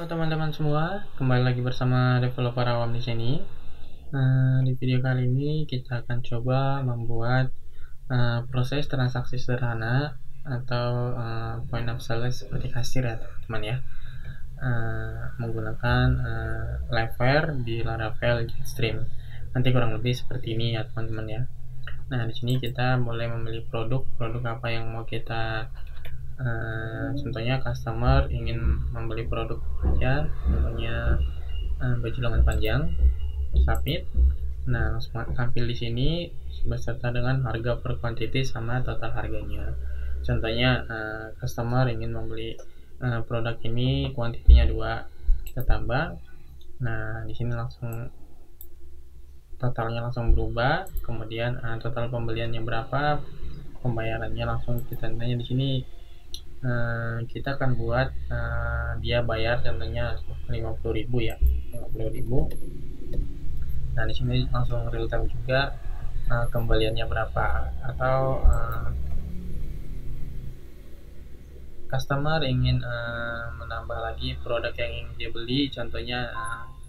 teman-teman semua, kembali lagi bersama developer awam di sini. Di video kali ini kita akan coba membuat proses transaksi sederhana atau point of sale seperti kasir ya teman-teman ya, menggunakan Liveware di Laravel Jetstream. Nanti kurang lebih seperti ini ya teman-teman ya. Nah, di sini kita mulai memilih produk apa yang mau kita contohnya customer ingin membeli produk ya, contohnya baju lengan panjang, submit. Nah, langsung tampil di sini beserta dengan harga per quantity sama total harganya. Contohnya customer ingin membeli produk ini kuantitinya 2, kita tambah. Nah, di sini langsung totalnya langsung berubah. Kemudian total pembeliannya berapa, pembayarannya langsung kita tanya di sini. Kita akan buat dia bayar contohnya 50.000 ya, 50.000. Nah, di sini langsung real time juga kembaliannya berapa, atau customer ingin menambah lagi produk yang ingin dia beli, contohnya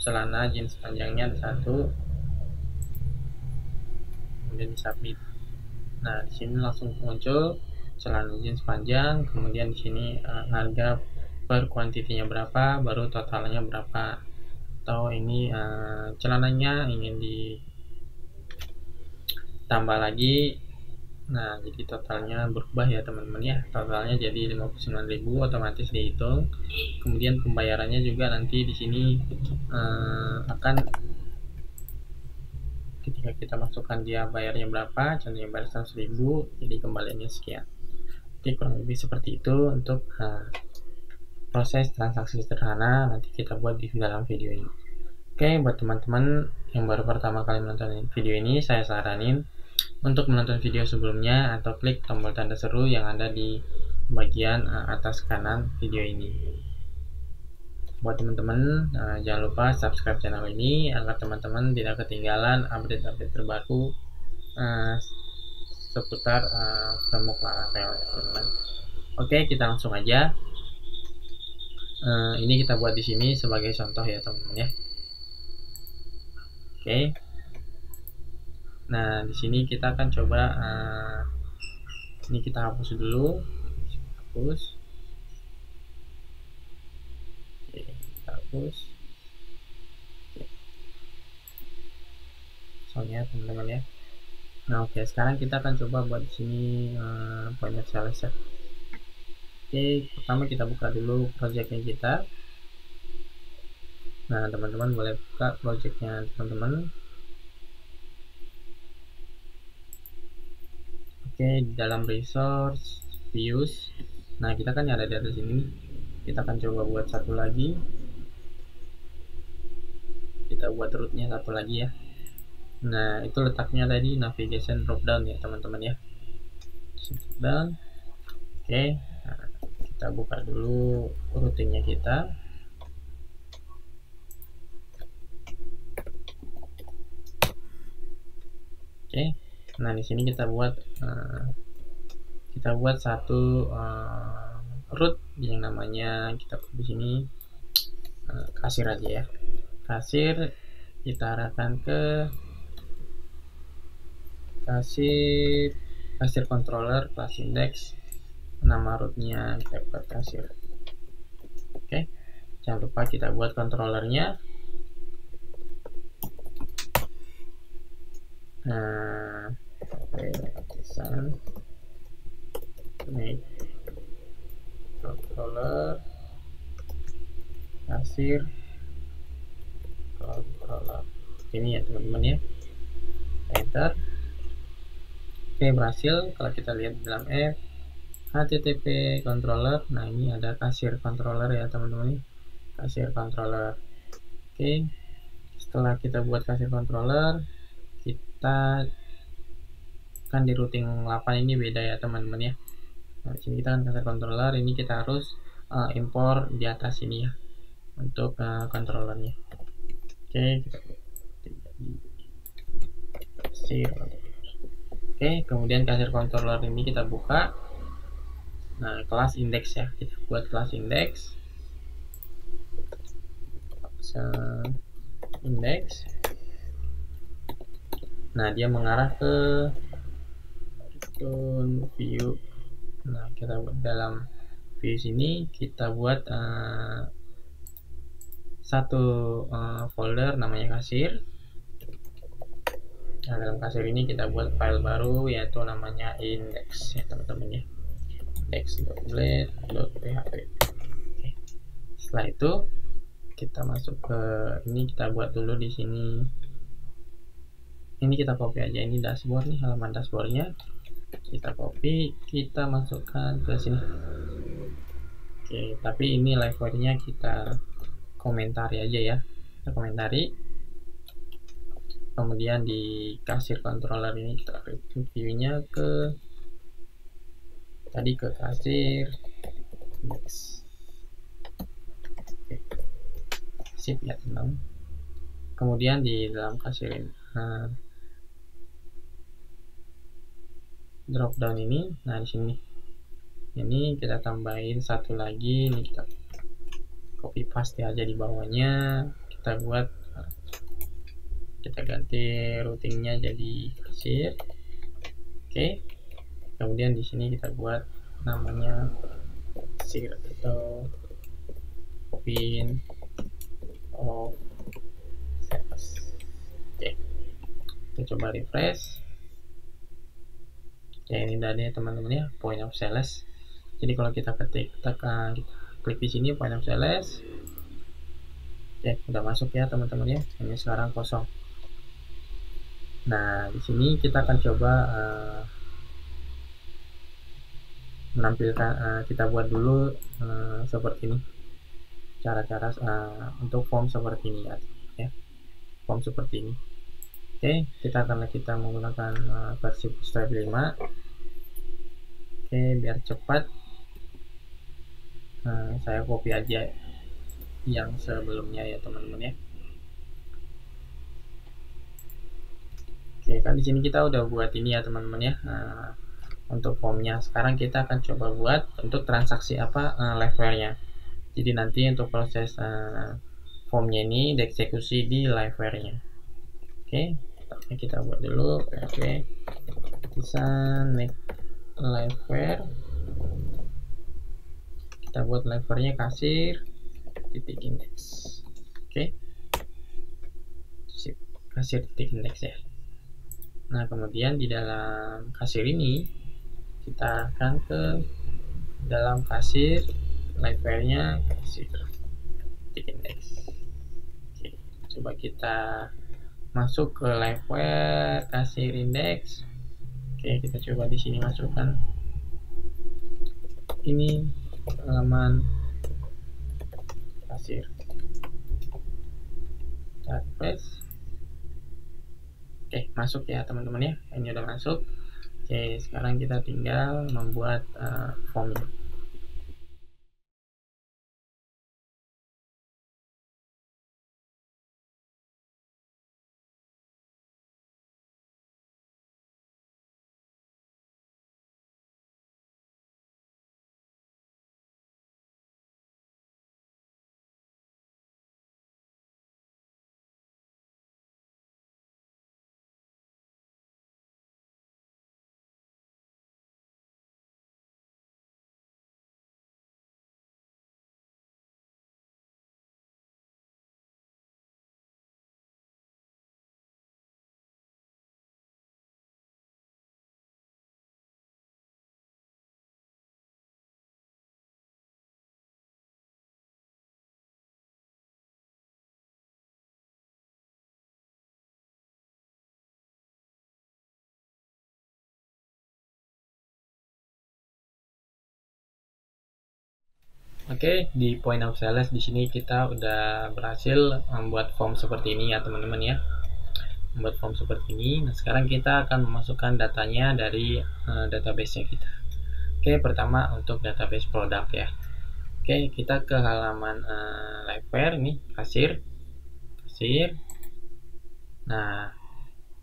celana jeans panjangnya 1, kemudian di submit. Nah, di sini langsung muncul celana jeans panjang, kemudian di sini harga per kuantitinya berapa, baru totalnya berapa. Atau ini celananya ingin ditambah lagi. Nah, jadi totalnya berubah ya teman-teman ya. Totalnya jadi 59.000, otomatis dihitung. Kemudian pembayarannya juga nanti di sini akan ketika kita masukkan dia bayarnya berapa, contohnya bayar 100.000, jadi kembaliannya sekian. Jadi kurang lebih seperti itu untuk proses transaksi sederhana nanti kita buat di dalam video ini. Oke, buat teman-teman yang baru pertama kali menonton video ini, saya saranin untuk menonton video sebelumnya atau klik tombol tanda seru yang ada di bagian atas kanan video ini. Buat teman-teman, jangan lupa subscribe channel ini agar teman-teman tidak ketinggalan update-update terbaru seputar framework Laravel ya teman-teman. Oke, kita langsung aja. Ini kita buat di sini sebagai contoh ya teman-teman ya. Oke. Nah, di sini kita akan coba ini kita hapus dulu. Hapus. Oke, kita hapus. Soalnya teman-teman ya. Nah, oke, sekarang kita akan coba buat di sini point of sale set. Oke, pertama kita buka dulu projectnya kita. Nah, teman-teman boleh buka projectnya teman-teman. Oke, di dalam resource views, nah kita kan ada di atas ini, kita akan coba buat satu lagi, kita buat rootnya satu lagi ya. Nah, itu letaknya tadi navigation drop down ya teman-teman ya, drop down. Oke, nah, kita buka dulu routingnya kita. Oke, nah di sini kita buat satu root yang namanya, kita di sini kasir aja ya. Kasir kita arahkan ke kasir controller class index, nama rootnya kita buat kasir. Oke, jangan lupa kita buat controllernya. Design make controller kasir controller ini ya teman-teman ya. Enter. Oke, berhasil. Kalau kita lihat di dalam app HTTP controller, nah ini ada kasir controller ya teman-teman, kasir controller. Oke, setelah kita buat kasir controller, kita kan di routing 8 ini beda ya teman-teman ya. Nah, di sini kita kan kasir controller, ini kita harus impor di atas ini ya untuk controllernya. Oke, kita kasir. Oke, kemudian kasir controller ini kita buka. Nah, kelas index ya, kita buat kelas index. index. Nah, dia mengarah ke view. Nah, kita buat dalam view sini kita buat satu folder namanya kasir. Nah, dalam kasir ini kita buat file baru yaitu namanya index ya teman-teman ya, index.blade.php. Setelah itu kita masuk ke ini, kita buat dulu di sini. Ini kita copy aja, ini dashboard nih, halaman dashboardnya kita copy, kita masukkan ke sini. Oke, tapi ini library-nya kita komentari aja ya, kita komentari. Kemudian di kasir controller ini kita view-nya ke tadi ke kasir index. Oke. Sip ya teman. Kemudian di dalam kasir ini drop down ini, nah di sini ini kita tambahin satu lagi, ini kita copy paste aja di bawahnya, kita buat, kita ganti routingnya jadi kasir. Oke, kemudian di sini kita buat namanya kasir atau open of sales. Oke, kita coba refresh. Ya, ini tadi teman-teman ya, point of sales. Jadi kalau kita ketik, kita klik di sini point of sales. Ya, udah masuk ya teman-teman ya. Ini sekarang kosong. Nah, di sini kita akan coba menampilkan, kita buat dulu seperti ini. Cara-cara untuk form seperti ini ya. Form seperti ini. Oke, kita menggunakan versi Bootstrap 5. Oke, biar cepat saya copy aja yang sebelumnya ya teman-teman ya. Oke, kan di sini kita udah buat ini ya teman-teman ya. Untuk formnya sekarang kita akan coba buat untuk transaksi apa liveware-nya. Jadi nanti untuk proses formnya ini dieksekusi di liveware-nya. Oke, kita buat dulu PHP bisa make liveware. Kita buat liveware-nya kasir titik index. Oke, kasir titik index ya. Nah, kemudian di dalam kasir ini kita akan ke dalam kasir liveware-nya kasir titik index. Oke, coba kita masuk ke liveware kasir index. Oke, kita coba di sini masukkan ini halaman kasir. Refresh. Oke, masuk ya teman-teman ya. Ini udah masuk. Oke, sekarang kita tinggal membuat formnya. Oke, di point of sales di sini kita udah berhasil membuat form seperti ini ya teman-teman ya. Membuat form seperti ini. Nah, sekarang kita akan memasukkan datanya dari database-nya kita. Oke, pertama untuk database produk ya. Oke, kita ke halaman liveware ini, kasir. Nah,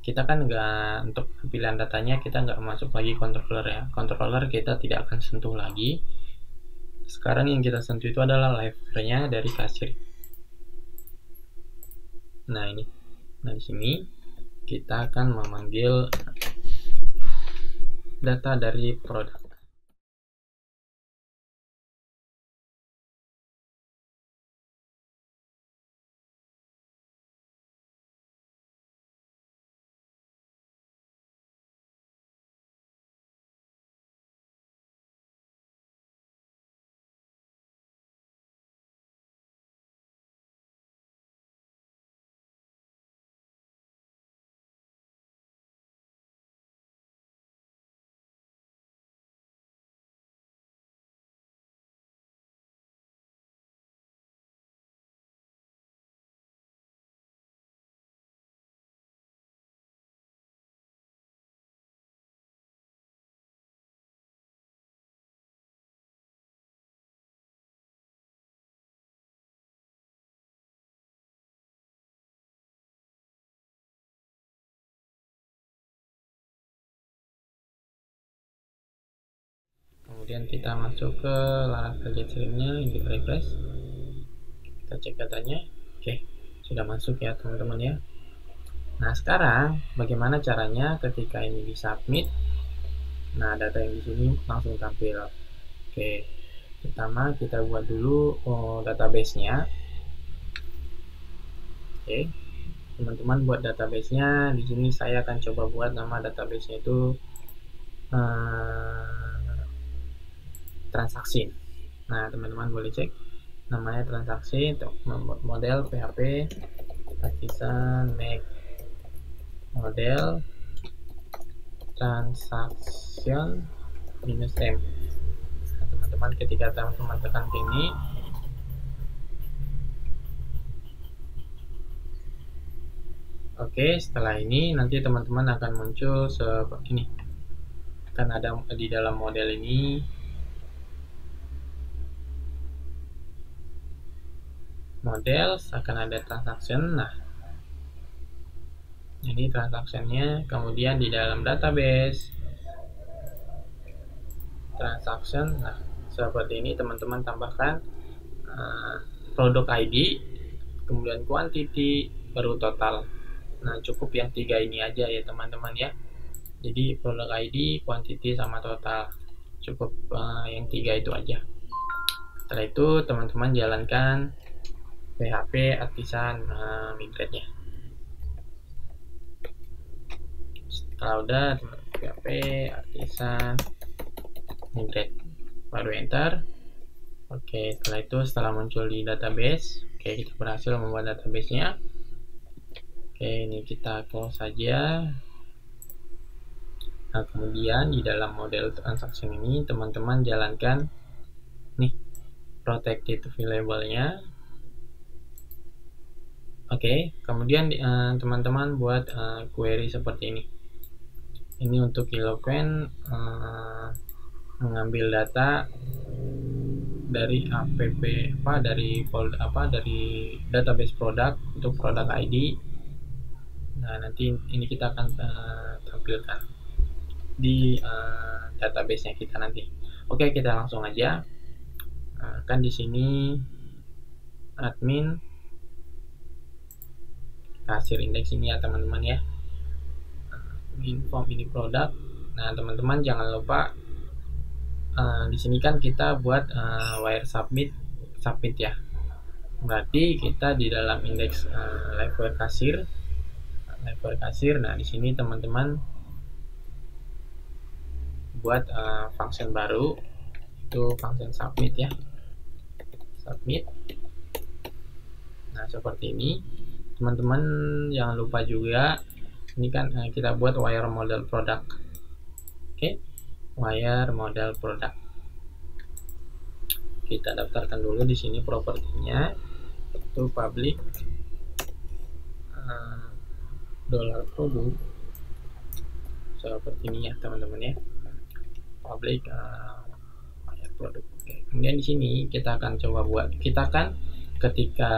kita kan nggak, untuk pilihan datanya kita nggak masuk lagi controller ya. Controller kita tidak akan sentuh lagi. Sekarang yang kita sentuh itu adalah liveware-nya dari kasir. Nah ini, nah di sini kita akan memanggil data dari produk. Kemudian kita masuk ke Laravel Jet-Stream-nya, kita refresh, kita cek datanya. Oke, sudah masuk ya teman-teman ya. Nah sekarang bagaimana caranya ketika ini di submit? Nah data yang di sini langsung tampil. Oke, pertama kita buat dulu database-nya. Oke, teman-teman buat database-nya. Di sini saya akan coba buat nama database-nya itu transaksi. Nah teman-teman boleh cek namanya transaksi untuk membuat model PHP artisan make model transaction minus M. Nah, teman-teman ketika teman-teman tekan sini, oke, setelah ini nanti teman-teman akan muncul seperti ini. Akan ada di dalam model ini model, akan ada transaction. Nah ini transaksinya, kemudian di dalam database transaction. Nah seperti ini teman-teman tambahkan produk ID, kemudian quantity, baru total. Nah cukup yang 3 ini aja ya teman-teman ya. Jadi produk ID, quantity, sama total, cukup yang 3 itu aja. Setelah itu teman-teman jalankan PHP artisan migrate-nya. Setelah udah PHP artisan migrate, baru enter. Oke, setelah itu setelah muncul di database, oke kita berhasil membuat database-nya. Oke, ini kita close saja. Nah kemudian di dalam model transaction ini teman-teman jalankan nih protected variable-nya. Oke, kemudian teman-teman buat query seperti ini. Ini untuk Eloquent mengambil data dari dari database produk untuk produk ID. Nah nanti ini kita akan tampilkan di database-nya kita nanti. Oke, kita langsung aja. Kan di sini admin kasir indeks ini ya teman-teman ya. Inform ini produk. Nah teman-teman jangan lupa di sini kan kita buat wire submit ya. Berarti kita di dalam indeks live wire kasir. Nah di sini teman-teman buat function baru, itu function submit ya. Submit. Nah seperti ini teman-teman, jangan lupa juga ini kan kita buat wire model product. Oke, wire model product. Kita daftarkan dulu di sini propertinya, itu public dollar product seperti ini ya teman-teman ya, public wire product. Oke. Kemudian di sini kita akan coba buat, kita kan ketika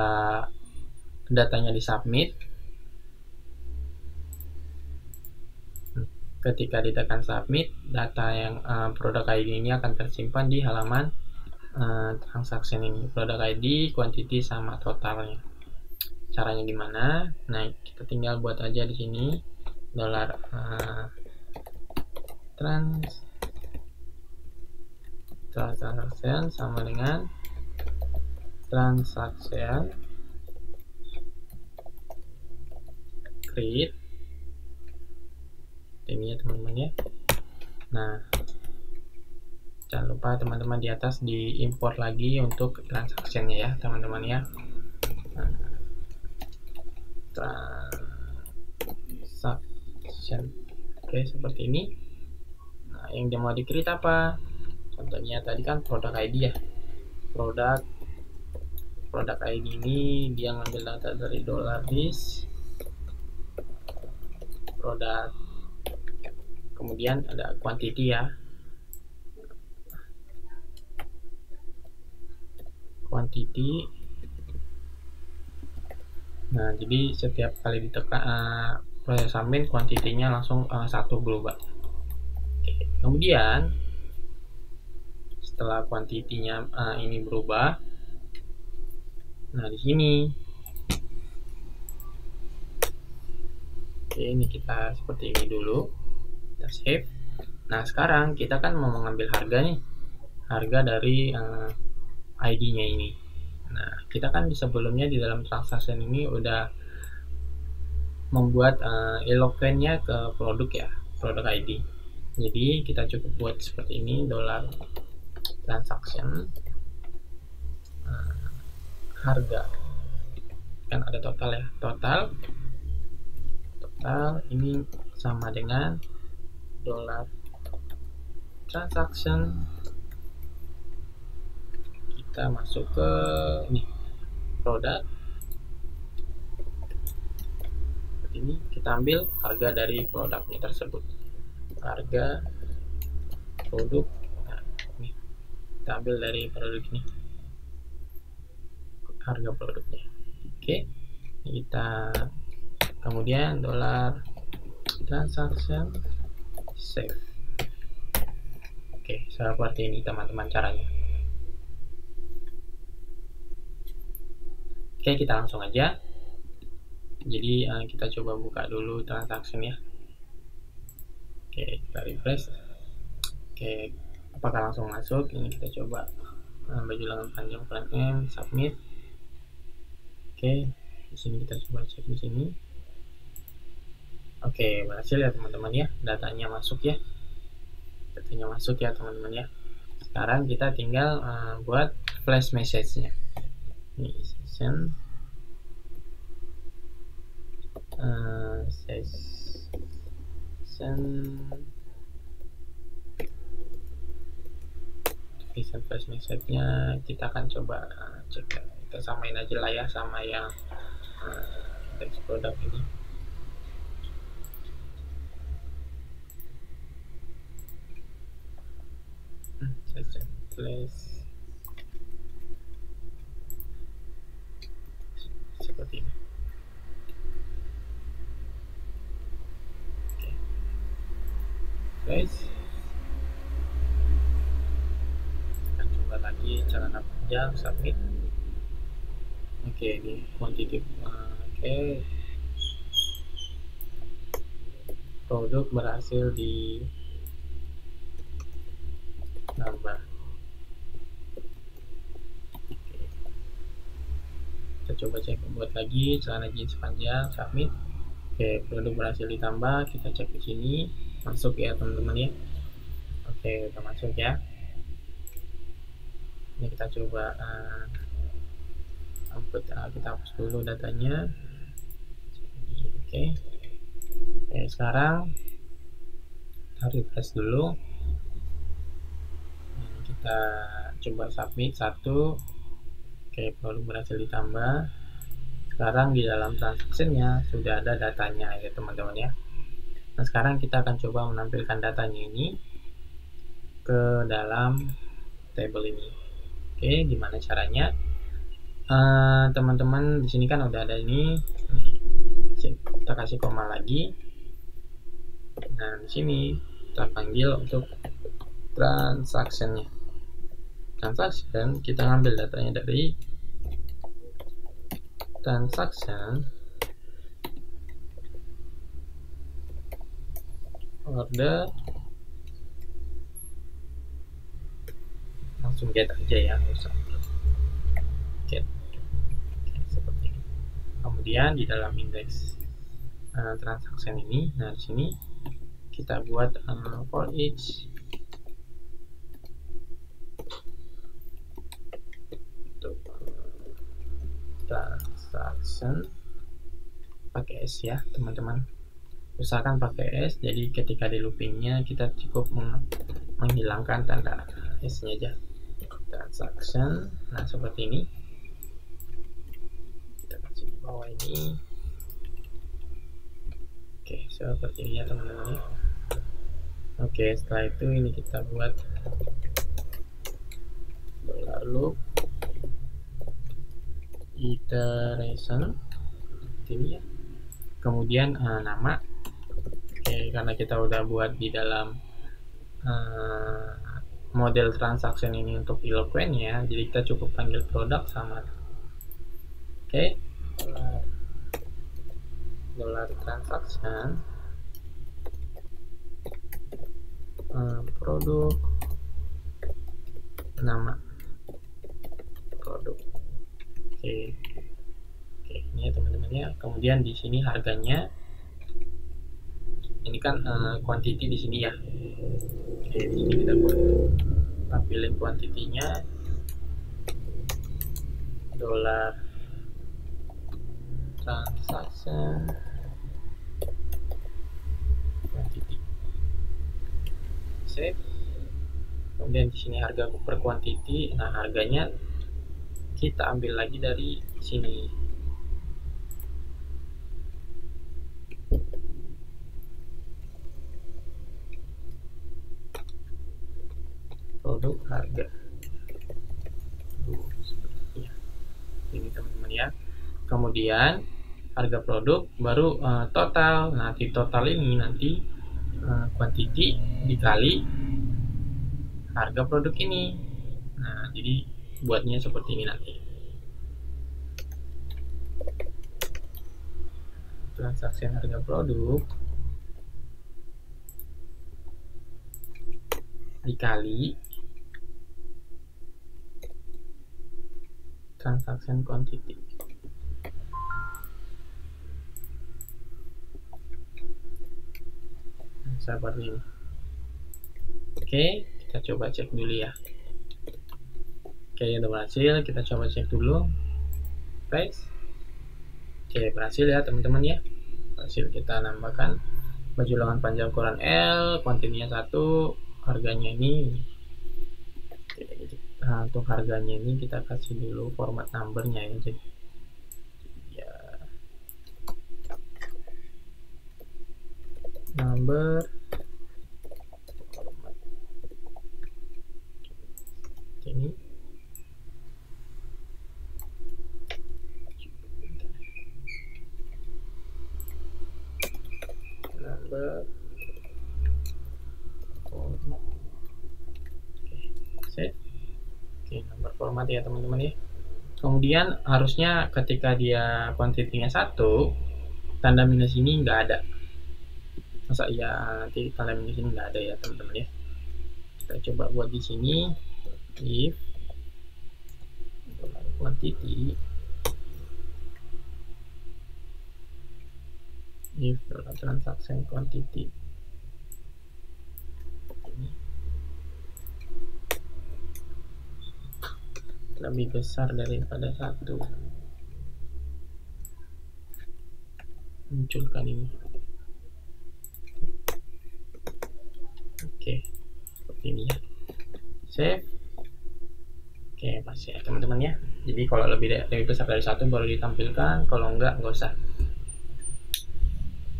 datanya disubmit, ketika ditekan submit, data yang produk ID ini akan tersimpan di halaman transaction ini, produk ID, quantity, sama totalnya. caranya gimana? Nah, kita tinggal buat aja di sini dolar transaction sama dengan transaction create ini ya teman-teman ya. Nah, jangan lupa teman-teman di atas diimport lagi untuk transaksinya ya teman-teman ya. Transaction, oke, seperti ini. Nah, yang dia mau di-create apa? Contohnya tadi kan produk ID ya. Produk ID ini dia ngambil data dari $list produk, kemudian ada quantity ya, quantity. Nah, jadi setiap kali ditekan proses submit, kuantitinya langsung satu berubah. Oke. Kemudian setelah kuantitinya ini berubah, nah di sini, oke, ini kita seperti ini dulu, kita save. Nah, sekarang kita kan mau mengambil harga nih, harga dari ID-nya ini. Nah, kita kan sebelumnya di dalam transaction ini udah membuat eloquent-nya ke produk ya, produk ID. Jadi kita cukup buat seperti ini, dolar transaction harga, kan ada total ya, total ini sama dengan dolar transaction. Kita masuk ke ini produk, seperti ini, kita ambil harga dari produknya tersebut, harga produk. Nah, ini kita ambil dari produk ini, harga produknya. Oke, kita kemudian dolar transaction save. Oke, seperti ini teman-teman caranya. Oke, kita langsung aja. Jadi kita coba buka dulu transaction ya. Oke, kita refresh. Oke, apakah langsung masuk? Ini kita coba baju lengan panjang plan M, submit. Oke, di sini kita coba cek di sini. Oke, berhasil ya teman-teman ya, datanya masuk ya. Datanya masuk ya teman-teman ya. Sekarang kita tinggal buat flash message-nya. Ini session flash message-nya kita akan coba cek, kita samain aja lah ya sama yang teks produk ini. Session flash seperti ini. Oke. Guys, kita coba lagi celana panjang submit. Oke, ini quantity. Oke, produk berhasil di nambah. Oke. Kita coba cek buat lagi celana jeans panjang submit. Oke, produk berhasil ditambah. Kita cek di sini masuk ya teman-teman ya. Oke, udah masuk ya. Ini kita coba kita hapus dulu datanya. Oke, sekarang kita refresh dulu. Ini kita coba submit satu. Oke, produk berhasil ditambah. Sekarang di dalam transaksinya sudah ada datanya ya teman-teman ya. Nah, sekarang kita akan coba menampilkan datanya ini ke dalam table ini. Oke, gimana caranya? Teman-teman di sini kan udah ada ini. Kita kasih koma lagi. Nah, di sini kita panggil untuk transaksinya. Transaction kita ngambil datanya dari transaction order, langsung get aja ya, nggak usah get. Oke, seperti ini. Kemudian di dalam indeks transaction ini, nah di sini kita buat for each transaction pakai S ya teman-teman, usahakan pakai S, jadi ketika di loopingnya kita cukup menghilangkan tanda S nya aja. Transaction, nah seperti ini, kita kasih di bawah ini. Oke, seperti ini ya teman-teman ya. Oke, setelah itu ini kita buat dollar loop iteration ini ya. Kemudian nama. Oke, karena kita udah buat di dalam model transaction ini untuk Eloquent ya, jadi kita cukup panggil produk sama. Oke, dollar transaction produk, nama produk. Oke, ini ya teman-teman ya. Kemudian di sini harganya, ini kan quantity di sini ya. Oke, di sini kita buat tampilin kuantitinya dollar transaction quantity. Save. Kemudian di sini harga per quantity. Nah, harganya kita ambil lagi dari sini. Produk harga. Seperti ini teman-teman ya. Kemudian harga produk baru total. Nah, di total ini nanti quantity dikali harga produk ini. Nah, jadi buatnya seperti ini nanti. Transaksi harga produk dikali transaction quantity. Seperti ini. Oke, kita coba cek dulu ya. Oke, udah berhasil. Kita coba cek dulu. Guys. Oke, berhasil ya teman-teman ya. Berhasil kita nambahkan baju lengan panjang ukuran L, kuantitinya 1, harganya ini. Nah, untuk harganya ini kita kasih dulu format numbernya ya. Jadi ya, number format ini. Number format. Oke, save. Oke, nomor format ya teman-teman ya. Kemudian harusnya ketika dia kuantitinya 1, tanda minus ini nggak ada. Masa iya nanti tanda minus ini nggak ada ya teman-teman ya. Kita coba buat di sini if quantity if transaction quantity ini lebih besar daripada 1, munculkan ini. Oke, seperti ini ya. Save. Oke, pasti ya teman-teman ya. Jadi kalau lebih besar dari 1 baru ditampilkan, kalau enggak usah.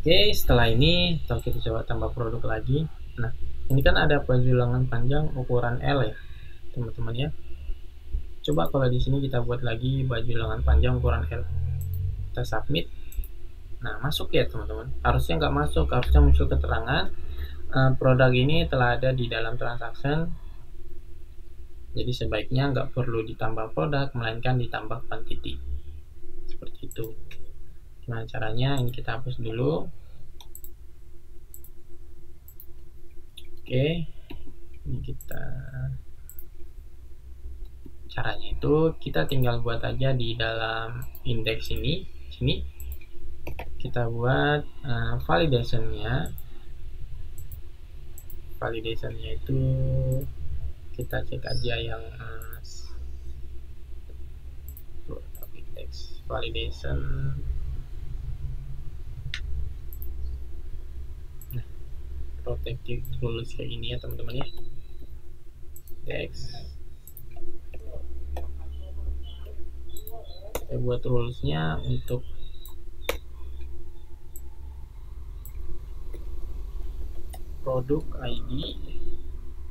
Oke, setelah ini kita coba tambah produk lagi. Nah, ini kan ada baju lengan panjang ukuran L ya teman-teman ya. Coba kalau di sini kita buat lagi baju lengan panjang ukuran L, kita submit. Nah, masuk ya teman-teman. Harusnya nggak masuk, harusnya muncul keterangan produk ini telah ada di dalam transaction. Jadi sebaiknya nggak perlu ditambah produk, melainkan ditambah quantity. Seperti itu. itu. Gimana caranya? Ini kita hapus dulu. Oke, ini kita, caranya itu kita tinggal buat aja di dalam indeks ini. Sini kita buat validationnya. Validationnya itu kita cek aja yang indeks validation. Nah, protected rules kayak gini ya teman-teman ya. Indeks. Saya buat rulesnya untuk produk ID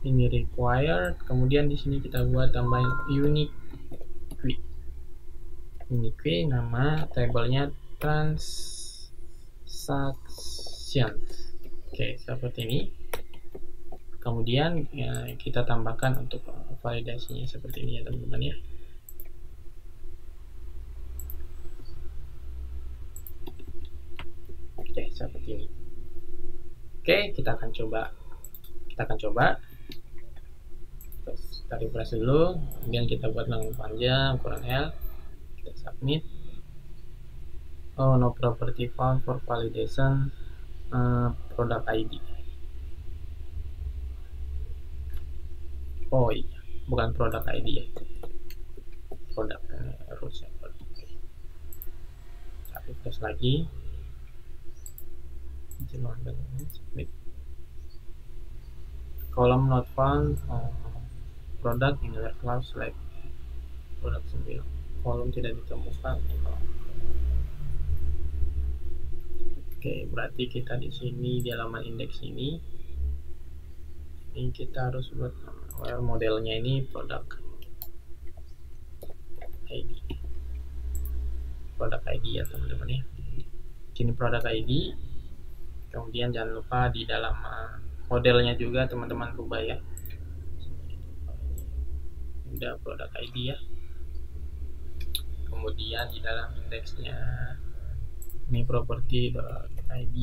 ini required, kemudian di sini kita buat tambahin unique key. Unique key, nama tabelnya transaction. Oke, seperti ini. Kemudian ya, kita tambahkan untuk validasinya seperti ini ya teman-teman ya. Oke, seperti ini. Oke, kita akan coba. Terus kita refresh dulu, kemudian kita buat lengan panjang, ukuran L, kita submit. Oh, no property found for validation product ID. Oh iya, bukan product ID ya. Produk harusnya produk. Kita refresh lagi. Submit. Column not found, product in other class like produk 9. Kolom tidak ditemukan. Oke, berarti kita di sini di halaman indeks ini kita harus buat modelnya ini produk ID. Produk ID ya teman-teman ya. Ini produk ID. Kemudian jangan lupa di dalam modelnya juga teman-teman rubah ya. Udah produk ID ya. Kemudian di dalam indeksnya ini property.id,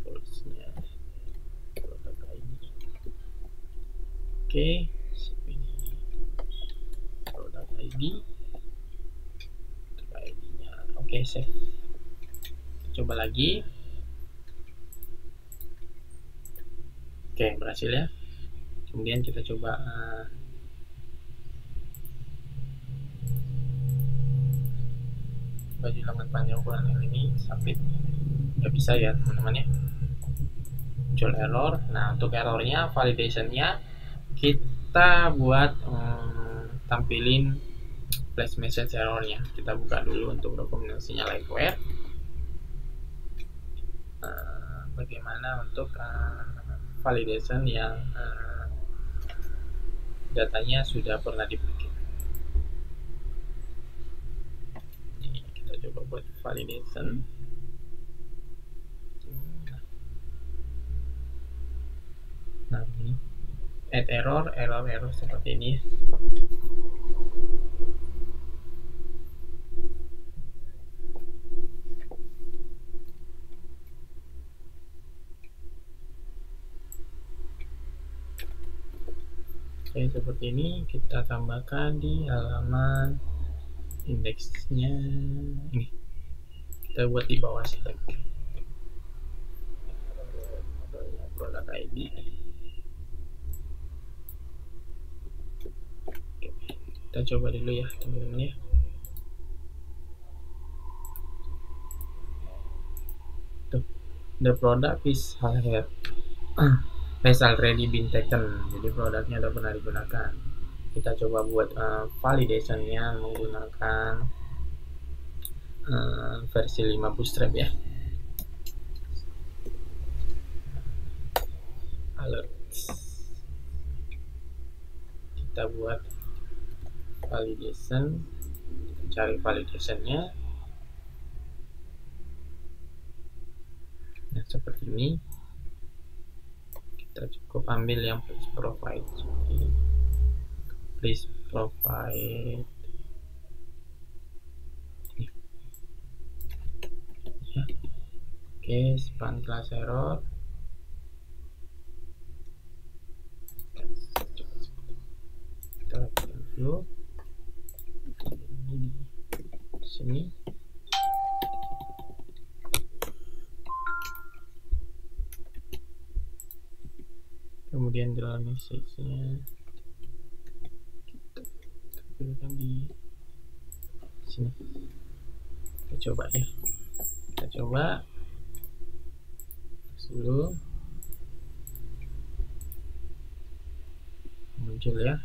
terusnya produk ID. Oke, ini produk ID. ID-nya. Oke, save. Coba lagi. Oke, berhasil ya. Kemudian kita coba baju lengan panjang ukuran yang ini submit. Nggak bisa ya teman-teman ya, muncul error. Nah, untuk errornya validationnya kita buat tampilin flash message errornya. Kita buka dulu untuk dokumentasinya Liveware. Bagaimana untuk validation yang datanya sudah pernah dipakai. Ini kita coba buat validation. Nah, ini add error seperti ini. Oke, seperti ini kita tambahkan di halaman indeksnya ini. Kita buat di bawah select produk ID. Oke, kita coba dulu ya teman-teman ya. Tuh, the product is has already been taken, jadi produknya udah pernah digunakan. Kita coba buat validationnya menggunakan versi 5 bootstrap ya. Alert, kita buat validation, cari validationnya. Nah, seperti ini. Kita cukup ambil yang please provide. Please provide Oke, span class error. Kita lakukan dulu. Ini di sini. Kemudian dalam message-nya kita tampilkan di sini. Kita coba ya. Kita coba dulu. Muncul ya.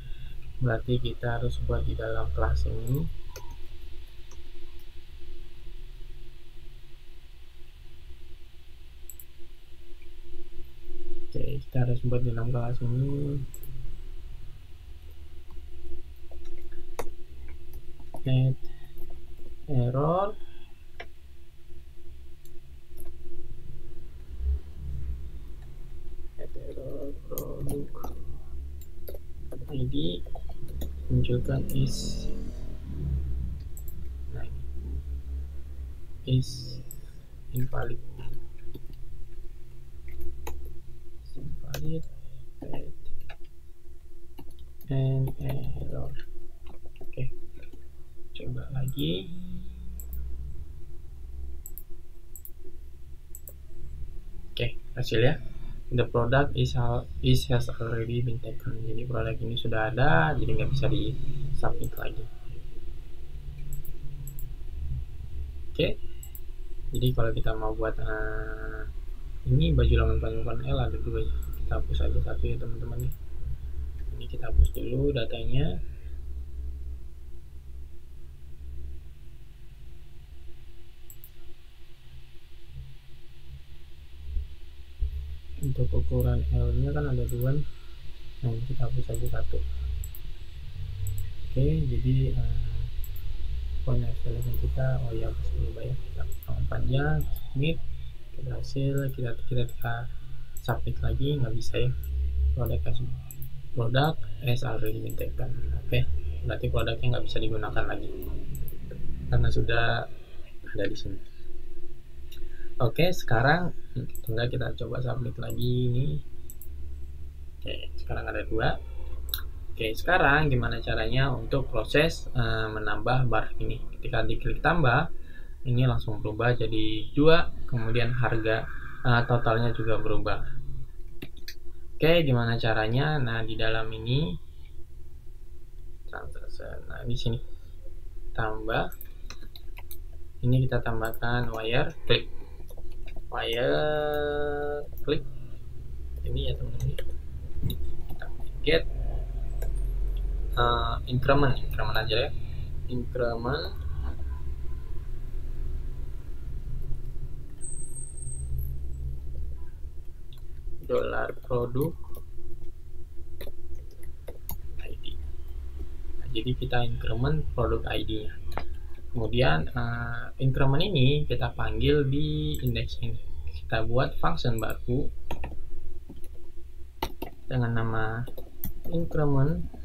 Berarti kita harus buat di dalam kelas ini. Oke, kita harus buat di dalam kelas ini. Add error. Add error produk ID, munculkan is. Nah, ini is invalid. And error. Oke, coba lagi. Oke, hasil ya. The product is has already been taken. Jadi produk ini sudah ada, jadi nggak bisa di submit lagi. Oke, jadi kalau kita mau buat ini baju lengan panjang L ada dua ya. Kita hapus aja satu ya teman-teman. Ini kita hapus dulu datanya. Untuk ukuran L nya kan ada dua nih. Nah, kita hapus aja satu. Oke, jadi point selection kita, oh ya harus berubah ya, kita panjang, submit, berhasil, kita submit lagi, nggak bisa ya, produk as already been taken. Oke, berarti produknya nggak bisa digunakan lagi karena sudah ada di sini. Oke, sekarang kita coba submit lagi ini. Oke, sekarang ada dua. Oke, sekarang gimana caranya untuk proses menambah bar ini? Ketika diklik tambah, ini langsung berubah jadi 2, kemudian harga totalnya juga berubah. Oke, gimana caranya? Nah, di dalam ini transaction. Nah, di sini tambah. Ini kita tambahkan wire click. Wire click. Ini ya teman-teman. Kita get increment aja ya, increment dolar produk ID. Nah, jadi kita increment produk ID nya, kemudian increment ini kita panggil di indeks ini, kita buat function baru dengan nama increment.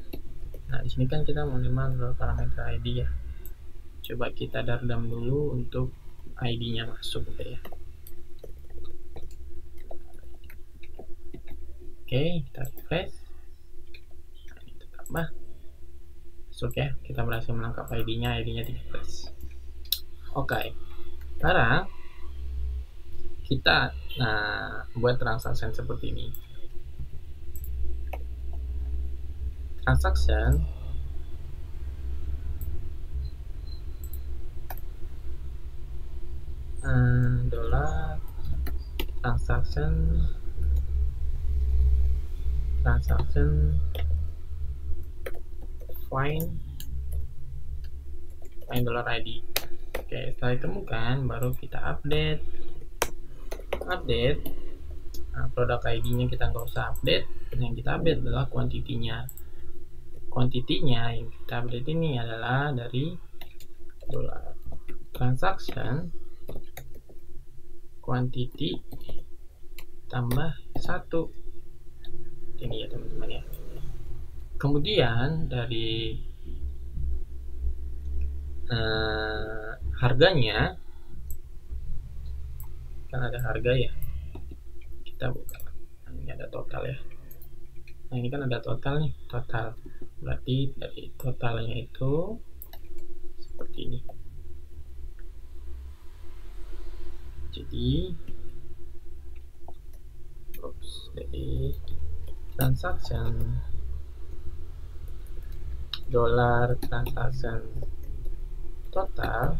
Nah, di sini kan kita menerima parameter ID ya. Coba kita redam dulu untuk ID-nya masuk gitu ya. Oke, kita refresh. Nah, ini tambah. Masuk ya. Kita berhasil menangkap ID-nya 13. Oke. Sekarang kita buat transaction seperti ini. Transaction dolar transaction find dollar ID. Oke, setelah ditemukan baru kita update. Produk ID-nya kita nggak usah update, yang kita update adalah kuantitinya. Kuantitinya yang kita update ini adalah dari dolar transaction quantity tambah 1. Ini ya teman-teman ya. Kemudian dari harganya kan ada harga ya, kita buka. Nah, ini ada total ya. Nah ini kan ada total nih, total. Berarti dari totalnya itu seperti ini. Jadi dari transaction dolar transaction total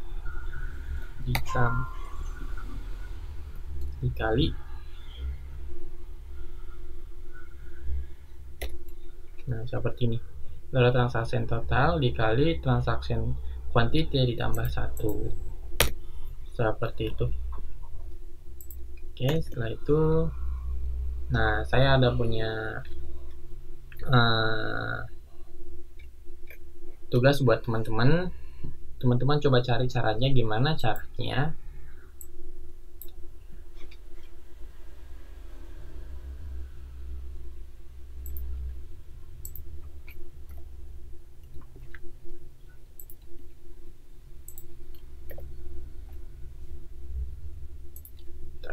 dikali, nah seperti ini, dolar transaction total dikali transaction quantity ditambah 1, seperti itu. Oke, setelah itu nah saya ada punya tugas buat teman-teman coba cari caranya, gimana caranya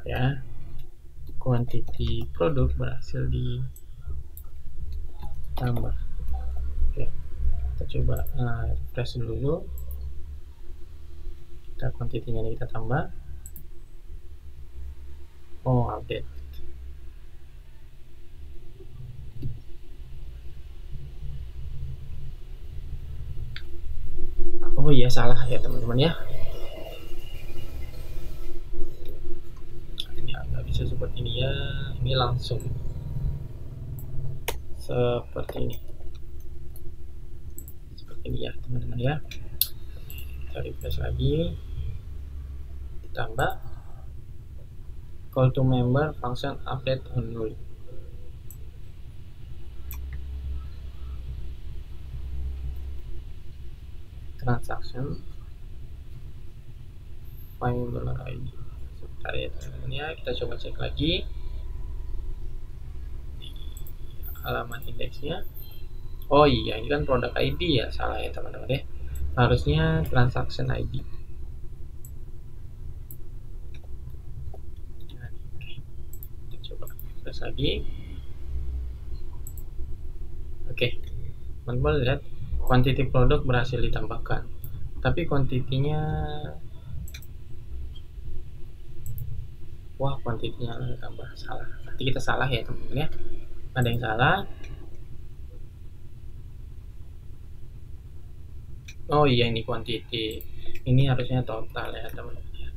ya quantity produk berhasil ditambah. Oke, kita coba refresh dulu, kita quantity-nya kita tambah. Oh, update. Oh iya, salah ya teman-teman ya. Ini nggak bisa seperti ini ya, ini langsung seperti ini. Seperti ini ya teman-teman ya. Kita refresh lagi, ditambah call to member function update on null. Transaction find dollar ID. Sebentar ya teman-teman ya, kita coba cek lagi di halaman indeksnya. Oh iya, ini kan produk ID ya, salah ya teman-teman ya, harusnya transaction ID. Kita coba press lagi. Oke, teman-teman lihat quantity produk berhasil ditambahkan, tapi kuantitinya, wah kuantitinya tambah salah. Berarti kita salah ya teman-teman ya, ada yang salah. Oh iya, ini quantity, ini harusnya total ya teman-teman ya.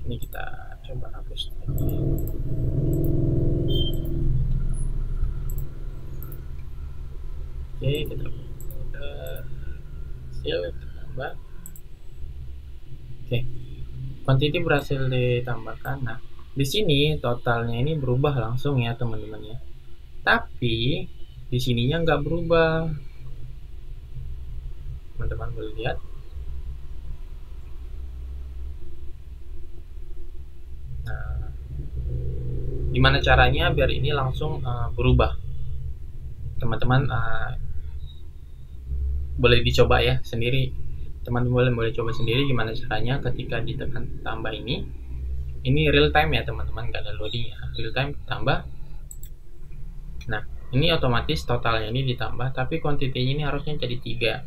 Ini kita coba hapus lagi. Oke, kita hasil tambah. Oke, quantity berhasil ditambahkan. Nah, di sini totalnya ini berubah langsung ya teman-teman ya. Tapi di sininya nggak berubah. Teman-teman boleh lihat. Nah, gimana caranya biar ini langsung berubah? Teman-teman boleh dicoba ya sendiri. Teman-teman boleh coba sendiri gimana caranya ketika ditekan tambah ini real time ya teman-teman, nggak ada loading ya, real time tambah. Nah, ini otomatis totalnya ini ditambah, tapi quantity-nya ini harusnya jadi 3.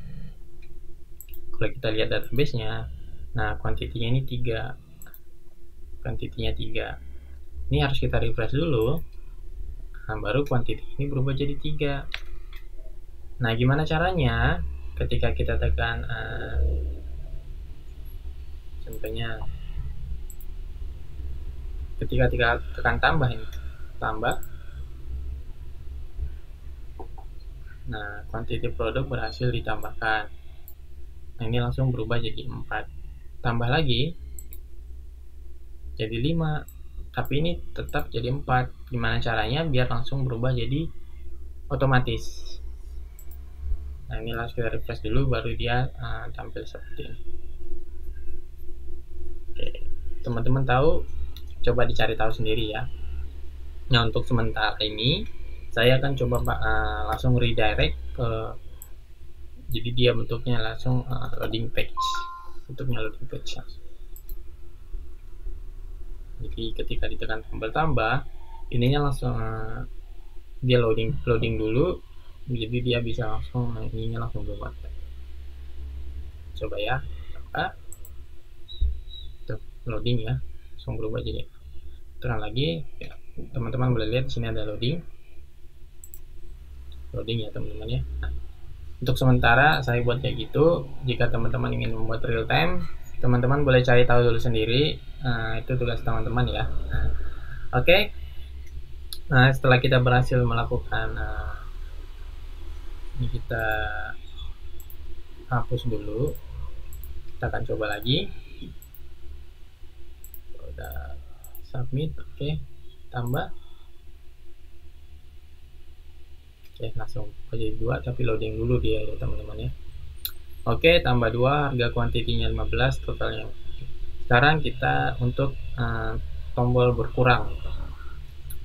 Kalau kita lihat database-nya, nah quantity-nya ini 3. Quantity-nya 3. Ini harus kita refresh dulu. Nah, baru quantity ini berubah jadi 3. Nah, gimana caranya? Ketika kita tekan contohnya ketika tekan tambah ini, tambah. Nah, quantity produk berhasil ditambahkan. Nah, ini langsung berubah jadi 4. Tambah lagi jadi 5. Tapi ini tetap jadi 4. Gimana caranya biar langsung berubah jadi otomatis? Nah, ini langsung kita refresh dulu baru dia tampil seperti ini. Oke, teman-teman tahu, coba dicari tahu sendiri ya. Nah, untuk sementara ini saya akan coba langsung redirect ke, jadi dia bentuknya langsung loading page, bentuknya loading page. Jadi ketika ditekan tombol tambah, ininya langsung dia loading dulu, jadi dia bisa langsung ininya langsung berubah. Coba ya, tuh, loading ya, langsung berubah jadi terang lagi ya. Teman-teman boleh lihat di sini ada loading ya teman-teman ya. Nah, untuk sementara saya buat kayak gitu. Jika teman-teman ingin membuat real time, teman-teman boleh cari tahu dulu sendiri. Itu tugas teman-teman ya. Oke. Nah, setelah kita berhasil melakukan ini, kita hapus dulu. Kita akan coba lagi. Udah submit, oke. Tambah. Oke, langsung jadi 2, tapi loading dulu dia ya teman-teman ya. Oke, tambah 2, harga kuantitinya 15, totalnya. Sekarang kita untuk tombol berkurang.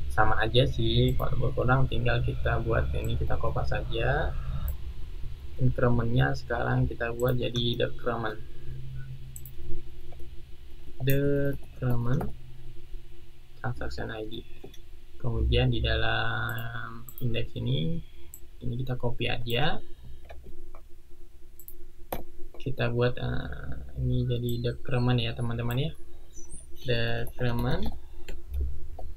Sama aja sih, kalau berkurang tinggal kita buat ini, kita kopas saja. Incrementnya sekarang kita buat jadi decrement. Transaction ID. Kemudian di dalam indeks ini kita copy aja. Kita buat ini jadi decrement ya teman-teman ya. Decrement.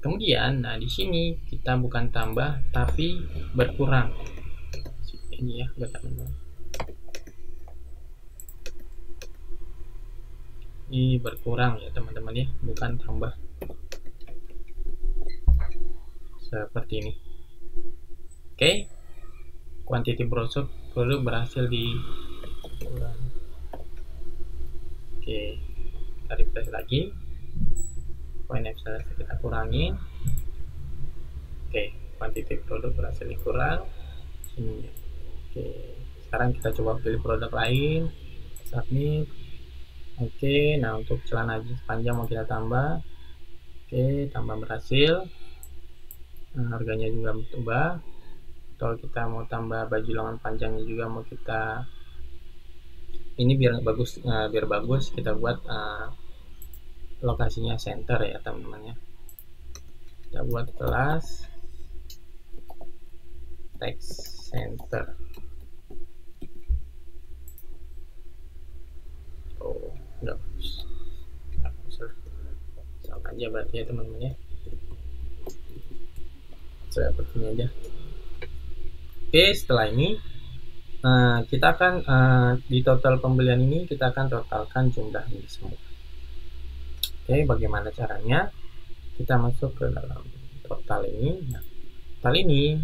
Kemudian, nah di sini kita bukan tambah tapi berkurang. Ini ya, teman-teman. Ini berkurang ya teman-teman ya, bukan tambah. Seperti ini. Oke. Quantity produk berhasil dikurang. Oke. Kita refresh lagi. Point kita kurangin. Oke, quantity produk berhasil dikurang. Oke, sekarang kita coba pilih produk lain. Submit. Oke, nah untuk celana jeans panjang mau kita tambah. Oke, tambah berhasil. Nah, harganya juga berubah. Kalau kita mau tambah baju lengan panjangnya juga mau kita, ini biar bagus kita buat lokasinya center ya teman-teman ya. Kita buat kelas text center. Oh, enggak bagus. Sama aja berarti ya teman-teman ya. Seperti ini aja. Oke, setelah ini kita akan di total pembelian ini kita akan totalkan jumlah ini semua. Oke, bagaimana caranya? Kita masuk ke dalam total ini. Nah, total ini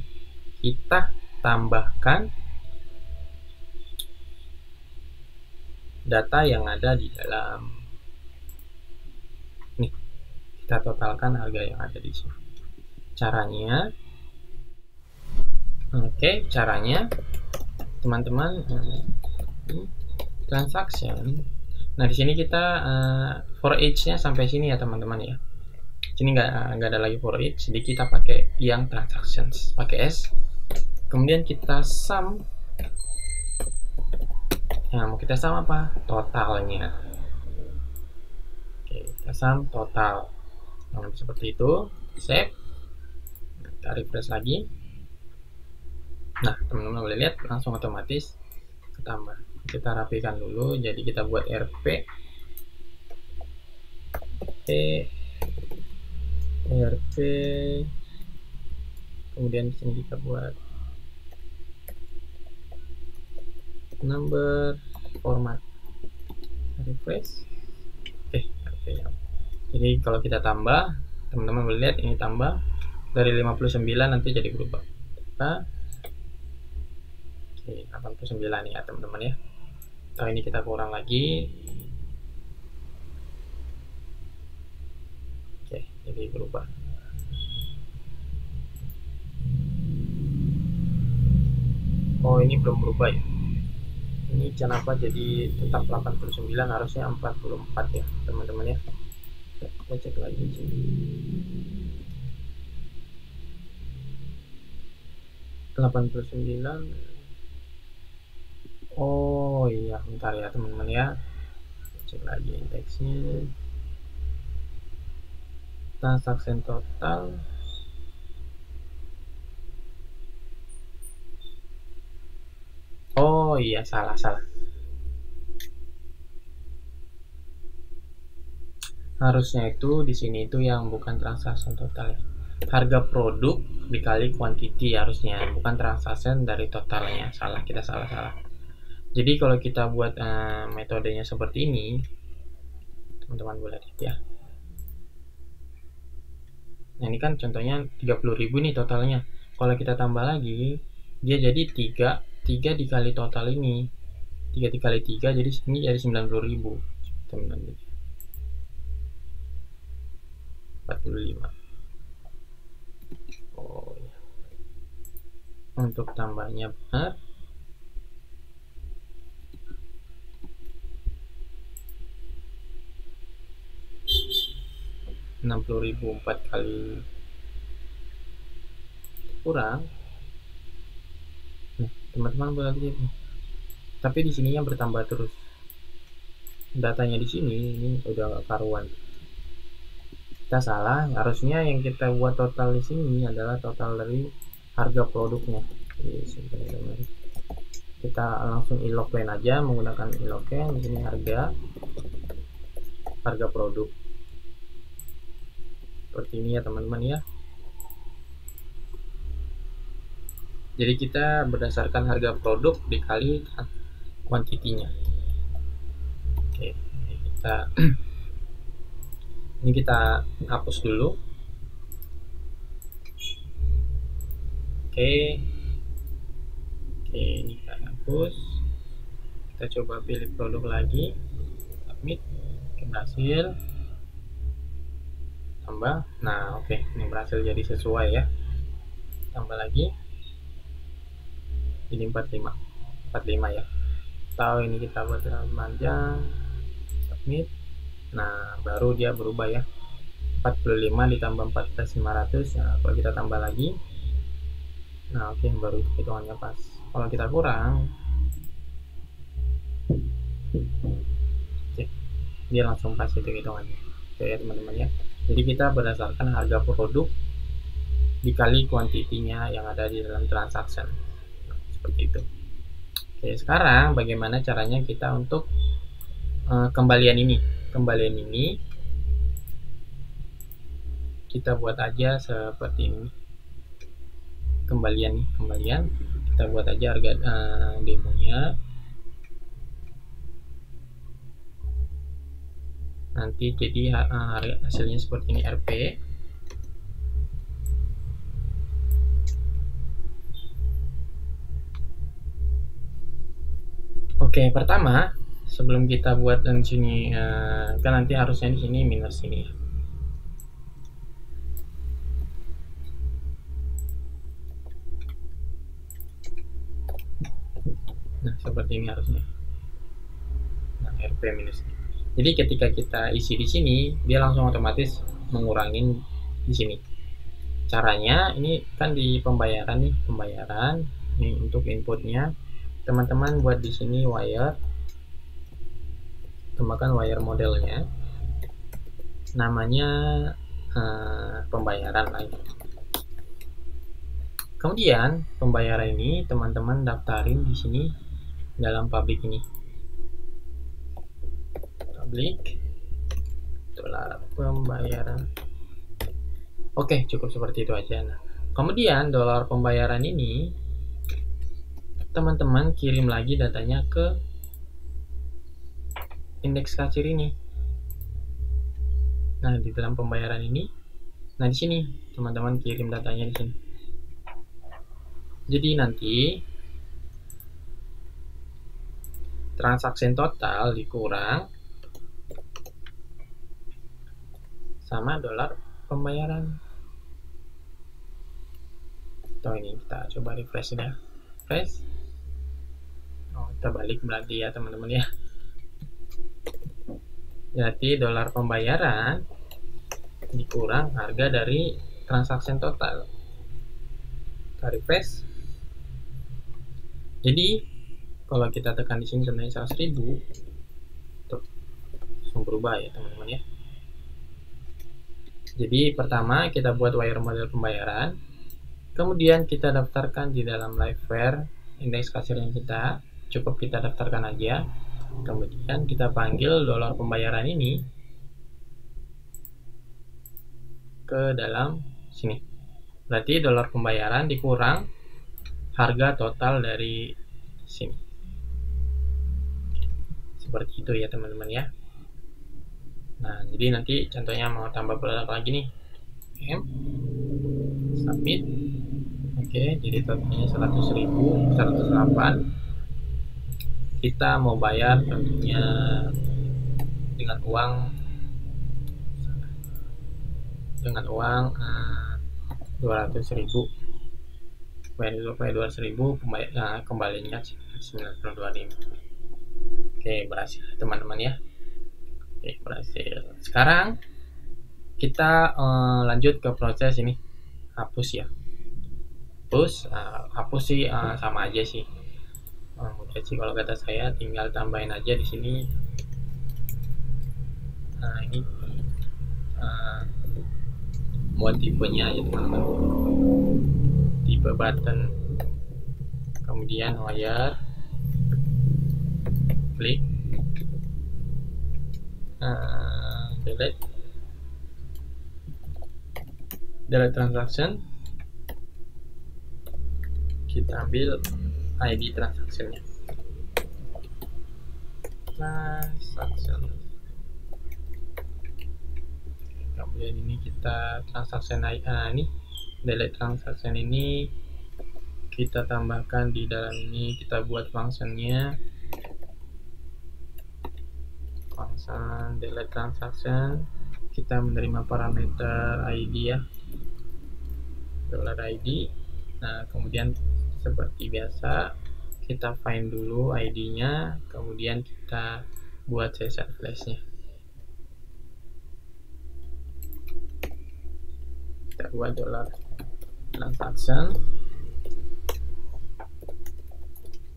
kita tambahkan data yang ada di dalam nih. Kita totalkan harga yang ada di sini. Caranya, caranya teman-teman transaction. Nah, di sini kita for each-nya sampai sini ya teman-teman ya. Sini nggak ada lagi for each, jadi kita pakai yang transactions, pakai S. Kemudian kita sum. Nah, mau kita sum apa? Totalnya. Oke, kita sum total. Nah, seperti itu. Save. Kita refresh lagi. Nah, teman-teman boleh lihat langsung otomatis ketambah. Kita rapikan dulu, jadi kita buat RP. RP. Kemudian di sini kita buat number format. Refresh. RP. Jadi kalau kita tambah, teman-teman boleh lihat ini tambah dari 59 nanti jadi berubah. Oke, 89 ya teman-teman ya. Atau ini kita kurang lagi. Oke, jadi berubah. Oh, ini belum berubah ya. Ini kenapa jadi tetap 89, harusnya 44 ya teman-teman ya. Kita cek lagi di sini. 89. Oh iya, bentar ya teman-teman ya. Cek lagi indeksnya. transaksi total oh iya salah harusnya itu di sini itu yang bukan transaksi total ya, harga produk dikali quantity harusnya, bukan transaksi dari totalnya. Salah, kita salah. Jadi kalau kita buat metodenya seperti ini, teman-teman boleh lihat ya. Nah ini kan contohnya 30.000 nih totalnya. Kalau kita tambah lagi, dia jadi 3 dikali total ini. 3 dikali 3 jadi sini jadi 90.000. Teman-teman. 45. Oh ya. Untuk tambahnya benar. 60.000 4 kali kurang. Nah, teman-teman boleh lihat nih. Tapi di sini yang bertambah terus. Datanya di sini ini udah karuan. Kita salah, harusnya yang kita buat total di sini adalah total dari harga produknya. Jadi sebenarnya kita langsung iloken aja menggunakan iloken. Di sini harga produk. Seperti ini ya teman-teman ya. Jadi kita berdasarkan harga produk dikali kuantitinya. Oke, ini kita hapus dulu. Oke, ini kita hapus. Kita coba pilih produk lagi, submit. Oke, berhasil. Tambah. Nah, oke, ini berhasil jadi sesuai ya. Tambah lagi. Jadi 45 ya. Tahu ini kita buat panjang, submit. Nah, baru dia berubah ya. 45 ditambah 14.500. Nah, kalau kita tambah lagi, nah oke, baru hitungannya pas. Kalau kita kurang, oke, dia langsung pas itu hitungannya. Oke ya teman-teman ya. Jadi kita berdasarkan harga produk dikali kuantitinya yang ada di dalam transaction. Nah, seperti itu. Oke, sekarang bagaimana caranya kita untuk kembalian ini? Kembalian ini kita buat aja seperti ini. Kembalian kita buat aja harga demonya. Nanti jadi hasilnya seperti ini, RP. Oke, pertama sebelum kita buat di sini kan nanti harusnya di sini minus ini. Nah, seperti ini harusnya. Nah, RP minus ini. Jadi ketika kita isi di sini, dia langsung otomatis mengurangin di sini. Caranya ini kan di pembayaran nih, ini untuk inputnya. Teman-teman buat di sini wire, tambahkan wire modelnya, namanya pembayaran lagi. Kemudian pembayaran ini teman-teman daftarin di sini dalam public ini. Public dolar pembayaran. Oke, cukup seperti itu aja. Nah, kemudian dolar pembayaran ini teman-teman kirim lagi datanya ke indeks kasir ini. Nah, di dalam pembayaran ini, nah di sini teman-teman kirim datanya di sini. Jadi nanti transaksi total dikurang sama dolar pembayaran. Atau ini kita coba refresh ya. Refresh. Oh, kita balik berarti ya teman-teman ya. Jadi dolar pembayaran dikurang harga dari transaksi total. Kita refresh. Jadi kalau kita tekan di sini contohnya 100.000, tuh langsung berubah ya teman-teman ya. Jadi pertama kita buat wire model pembayaran, kemudian kita daftarkan di dalam Liveware indeks kasirnya kita, cukup kita daftarkan aja. Kemudian kita panggil dolar pembayaran ini ke dalam sini. Berarti dolar pembayaran dikurang harga total dari sini. Seperti itu ya teman-teman ya. Nah, jadi nanti contohnya mau tambah produk lagi nih. Submit. Oke, jadi totalnya 100.000, 108. Kita mau bayar tentunya dengan uang 200.000. Bayar 200.000, kembalinya 92.000. Oke, berhasil teman-teman ya. Oke, berhasil. Sekarang kita lanjut ke proses ini, hapus ya. Hapus sih sama aja sih. Mudah sih kalau kata saya, tinggal tambahin aja di sini. Nah, ini buat tipenya ya teman-teman. Tipe button, kemudian wire, klik, delete transaction. Kita ambil ID transaksinya. Kemudian ini kita transaction ini delete transaction ini kita tambahkan di dalam ini, kita buat functionnya, function delete transaction. Kita menerima parameter ID ya, $ID. Nah, kemudian seperti biasa kita find dulu ID-nya, kemudian kita buat session flashnya. Kita buat $transaction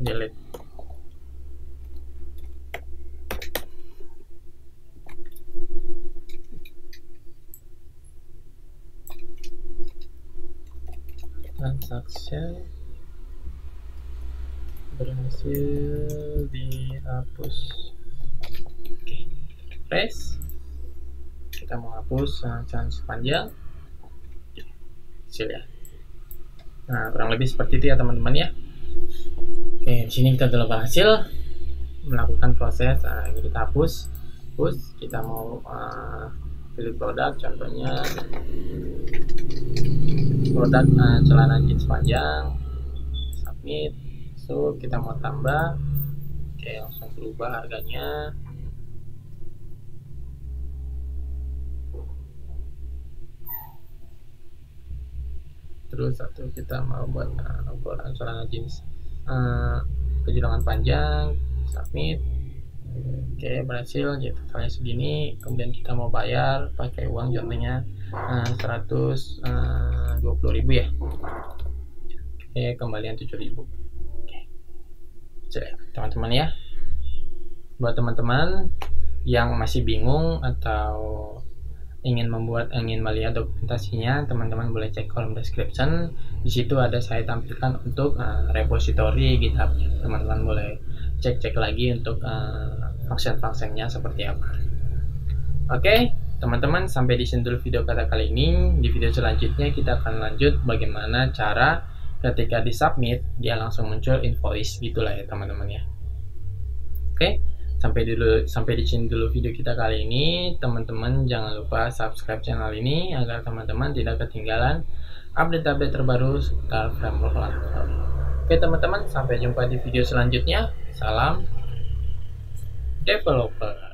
delete. Transaction berhasil dihapus. Oke, press. Kita mau hapus channel sepanjang. Hasil ya. Nah, kurang lebih seperti itu ya teman-teman ya. Oke, di sini kita telah berhasil melakukan proses. Ini kita hapus. Kita mau pilih produk, contohnya produk celana jeans panjang. Submit. So, kita mau tambah. Oke, langsung berubah harganya. Terus kita mau buat ukuran celana jeans kejulangan panjang. Submit. Oke, berhasil. Jadi totalnya segini. Kemudian kita mau bayar pakai uang, contohnya 120.000 ya. Oke, kembalian 7.000. Oke, teman-teman ya. Buat teman-teman yang masih bingung atau ingin melihat dokumentasinya, teman-teman boleh cek kolom description. Di situ ada saya tampilkan untuk repository GitHub. Teman-teman boleh cek lagi untuk function-functionnya seperti apa. Oke, teman-teman, sampai di sini dulu video kata kali ini. Di video selanjutnya kita akan lanjut bagaimana cara ketika di submit dia langsung muncul invoice gitulah ya teman-teman ya. Oke, sampai di sini dulu video kita kali ini. Teman-teman jangan lupa subscribe channel ini agar teman-teman tidak ketinggalan update-update terbaru seputar framework Laravel. Oke teman-teman, sampai jumpa di video selanjutnya. Salam developer.